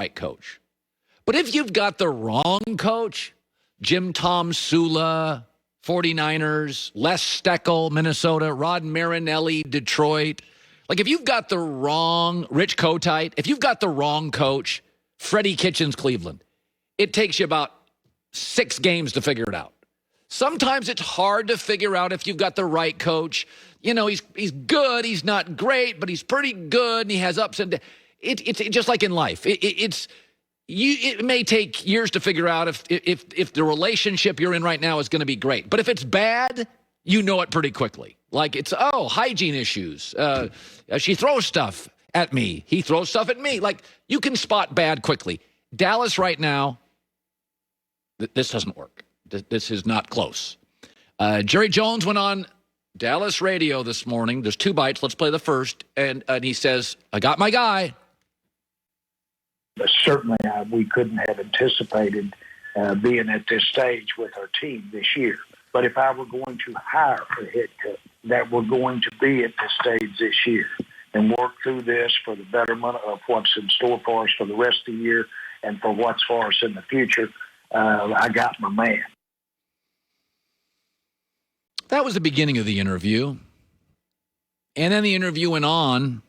right coach. But if you've got the wrong coach, Jim Tom Sula, 49ers, Les Steckel, Minnesota, Rod Marinelli, Detroit. Like if you've got the wrong, Rich Kotite, if you've got the wrong coach, Freddie Kitchens, Cleveland, it takes you about 6 games to figure it out. Sometimes it's hard to figure out if you've got the right coach. You know, he's good, he's not great, but he's pretty good, and he has ups and downs. It's just like in life. It may take years to figure out if the relationship you're in right now is going to be great. But if it's bad, you know it pretty quickly. Like it's, hygiene issues. She throws stuff at me. He throws stuff at me. Like you can spot bad quickly. Dallas right now, this doesn't work. This is not close. Jerry Jones went on Dallas radio this morning. There's 2 bites. Let's play the first. And he says, I got my guy. Certainly, we couldn't have anticipated being at this stage with our team this year. But if I were going to hire a head coach, that we're going to be at this stage this year and work through this for the betterment of what's in store for us for the rest of the year and for what's for us in the future, I got my man. That was the beginning of the interview. And then the interview went on,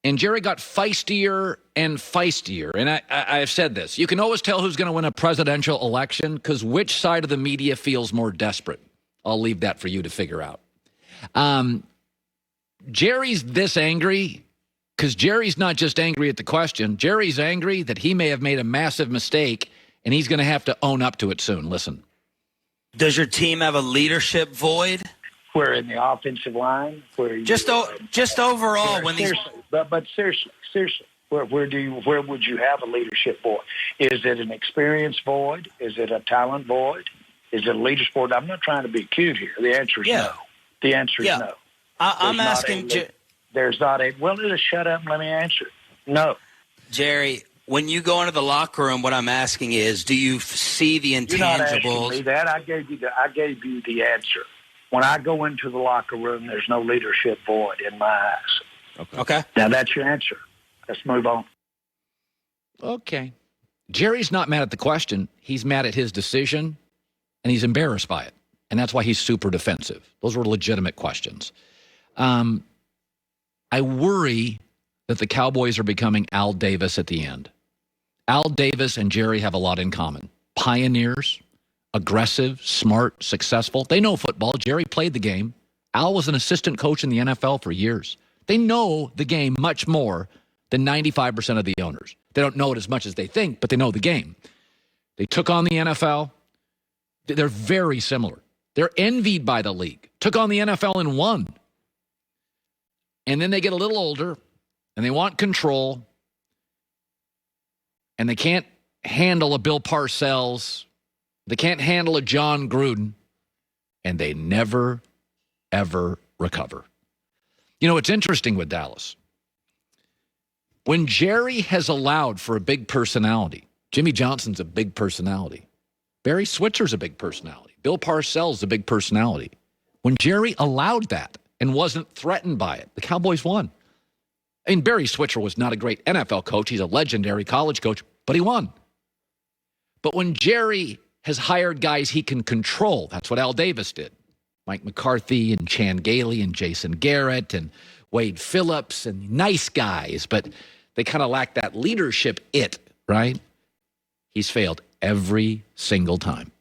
and Jerry got feistier and feistier. And I've said this. You can always tell who's going to win a presidential election because which side of the media feels more desperate. I'll leave that for you to figure out. Jerry's this angry because Jerry's not just angry at the question. Jerry's angry that he may have made a massive mistake, and he's going to have to own up to it soon. Listen. Does your team have a leadership void? Where in the offensive line? Just overall, when these. But seriously, where would you have a leadership void? Is it an experience void? Is it a talent void? Is it a leadership void? I'm not trying to be cute here. The answer is no. The answer is no. I'm asking. There's not a. Well, just shut up and let me answer. No, Jerry. When you go into the locker room, what I'm asking is, do you see the intangibles? You're not asking me that. I gave you the answer. When I go into the locker room, there's no leadership void in my eyes. Okay. Now that's your answer. Let's move on. Okay. Jerry's not mad at the question. He's mad at his decision, and he's embarrassed by it. And that's why he's super defensive. Those were legitimate questions. I worry that the Cowboys are becoming Al Davis at the end. Al Davis and Jerry have a lot in common. Pioneers, aggressive, smart, successful. They know football. Jerry played the game. Al was an assistant coach in the NFL for years. They know the game much more than 95% of the owners. They don't know it as much as they think, but they know the game. They took on the NFL. They're very similar. They're envied by the league. Took on the NFL and won. And then they get a little older, and they want control, and they can't handle a Bill Parcells. They can't handle a John Gruden, and they never, ever recover. You know, it's interesting with Dallas. When Jerry has allowed for a big personality, Jimmy Johnson's a big personality. Barry Switzer's a big personality. Bill Parcells a big personality. When Jerry allowed that and wasn't threatened by it, the Cowboys won. I mean, Barry Switzer was not a great NFL coach. He's a legendary college coach, but he won. But when Jerry has hired guys he can control, that's what Al Davis did. Mike McCarthy and Chan Gailey and Jason Garrett and Wade Phillips and nice guys, but they kind of lack that leadership right? He's failed every single time.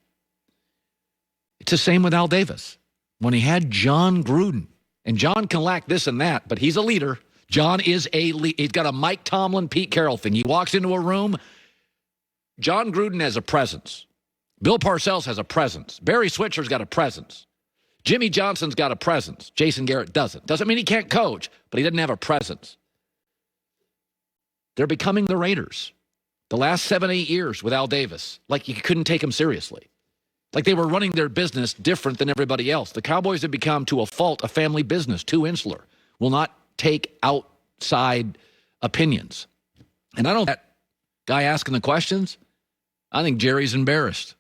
It's the same with Al Davis. When he had John Gruden, and John can lack this and that, but he's a leader. John is he's got a Mike Tomlin, Pete Carroll thing. He walks into a room. John Gruden has a presence. Bill Parcells has a presence. Barry Switzer's got a presence. Jimmy Johnson's got a presence. Jason Garrett doesn't. Doesn't mean he can't coach, but he doesn't have a presence. They're becoming the Raiders. The last 7-8 years with Al Davis, like you couldn't take them seriously. Like they were running their business different than everybody else. The Cowboys have become, to a fault, a family business, too insular. Will not take outside opinions. And I don't that guy asking the questions, I think Jerry's embarrassed.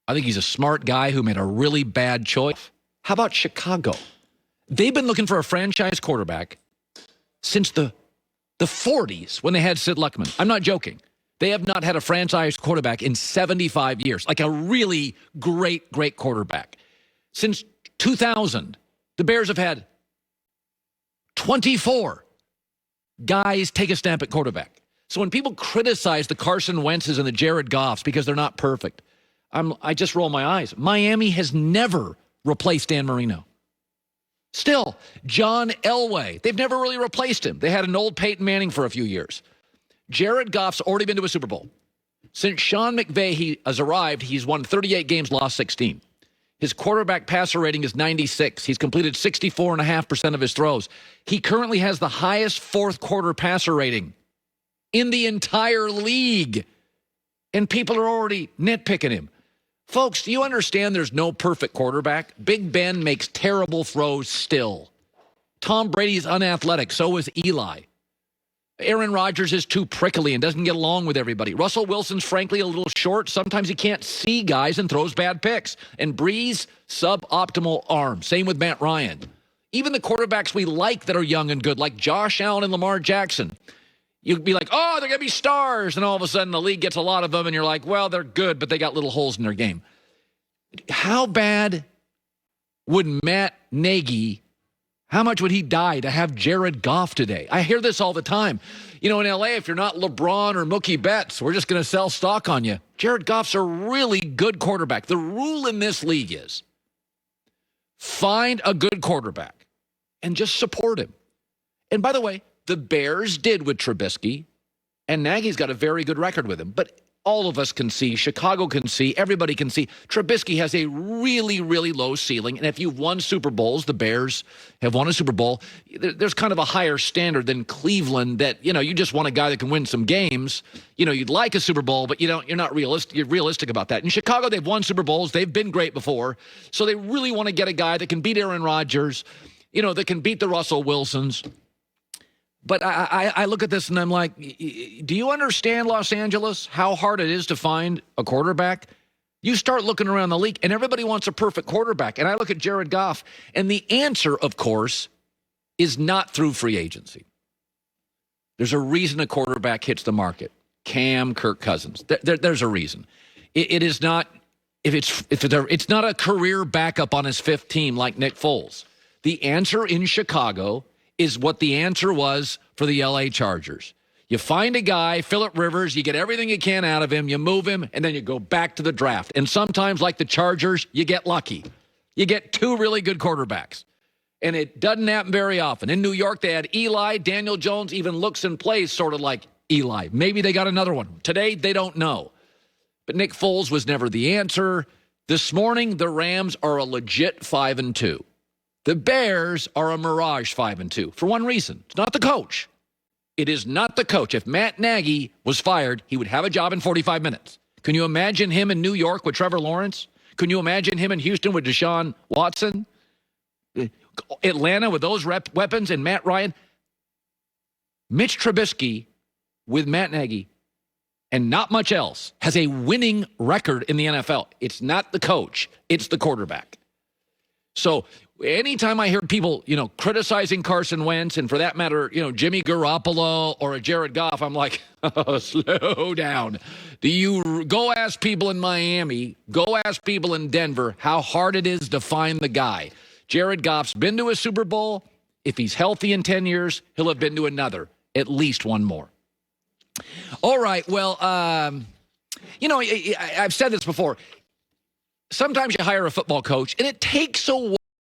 I think he's a smart guy who made a really bad choice. How about Chicago? They've been looking for a franchise quarterback since the 40s when they had Sid Luckman. I'm not joking. They have not had a franchise quarterback in 75 years, like a really great, great quarterback. Since 2000, the Bears have had 24 guys take a snap at quarterback. So when people criticize the Carson Wentzes and the Jared Goffs because they're not perfect, I just roll my eyes. Miami has never replaced Dan Marino. Still, John Elway, they've never really replaced him. They had an old Peyton Manning for a few years. Jared Goff's already been to a Super Bowl. Since Sean McVay has arrived, he's won 38 games, lost 16. His quarterback passer rating is 96. He's completed 64.5% of his throws. He currently has the highest fourth quarter passer rating in the entire league. And people are already nitpicking him. Folks, do you understand there's no perfect quarterback? Big Ben makes terrible throws still. Tom Brady's unathletic, so is Eli. Aaron Rodgers is too prickly and doesn't get along with everybody. Russell Wilson's frankly a little short. Sometimes he can't see guys and throws bad picks. And Breeze, suboptimal arm. Same with Matt Ryan. Even the quarterbacks we like that are young and good, like Josh Allen and Lamar Jackson, you'd be like, oh, they're going to be stars. And all of a sudden the league gets a lot of them, and you're like, well, they're good, but they got little holes in their game. How bad would Matt Nagy, how much would he die to have Jared Goff today? I hear this all the time. You know, in L.A., if you're not LeBron or Mookie Betts, we're just going to sell stock on you. Jared Goff's a really good quarterback. The rule in this league is find a good quarterback and just support him. And by the way, the Bears did with Trubisky, and Nagy's got a very good record with him. But all of us can see, Chicago can see, everybody can see, Trubisky has a really, really low ceiling. And if you've won Super Bowls, the Bears have won a Super Bowl, there's kind of a higher standard than Cleveland that, you know, you just want a guy that can win some games. You know, you'd like a Super Bowl, but you're not realistic. You're realistic about that. In Chicago, they've won Super Bowls. They've been great before. So they really want to get a guy that can beat Aaron Rodgers, you know, that can beat the Russell Wilsons. But I look at this and I'm like, do you understand, Los Angeles, how hard it is to find a quarterback? You start looking around the league, and everybody wants a perfect quarterback. And I look at Jared Goff, and the answer, of course, is not through free agency. There's a reason a quarterback hits the market. Cam, Kirk Cousins. There's a reason. It is not, it's not a career backup on his fifth team like Nick Foles. The answer in Chicago is what the answer was for the L.A. Chargers. You find a guy, Phillip Rivers, you get everything you can out of him, you move him, and then you go back to the draft. And sometimes, like the Chargers, you get lucky. You get two really good quarterbacks. And it doesn't happen very often. In New York, they had Eli. Daniel Jones even looks and plays sort of like Eli. Maybe they got another one. Today, they don't know. But Nick Foles was never the answer. This morning, the Rams are a legit 5-2. The Bears are a mirage 5-2 for one reason. It's not the coach. It is not the coach. If Matt Nagy was fired, he would have a job in 45 minutes. Can you imagine him in New York with Trevor Lawrence? Can you imagine him in Houston with Deshaun Watson? Atlanta with those weapons and Matt Ryan? Mitch Trubisky with Matt Nagy and not much else has a winning record in the NFL. It's not the coach. It's the quarterback. So anytime I hear people, you know, criticizing Carson Wentz, and for that matter, you know, Jimmy Garoppolo or a Jared Goff, I'm like, oh, slow down. Do you go ask people in Miami, go ask people in Denver how hard it is to find the guy? Jared Goff's been to a Super Bowl. If he's healthy in 10 years, he'll have been to another, at least one more. All right, well, you know, I've said this before. Sometimes you hire a football coach, and it takes a while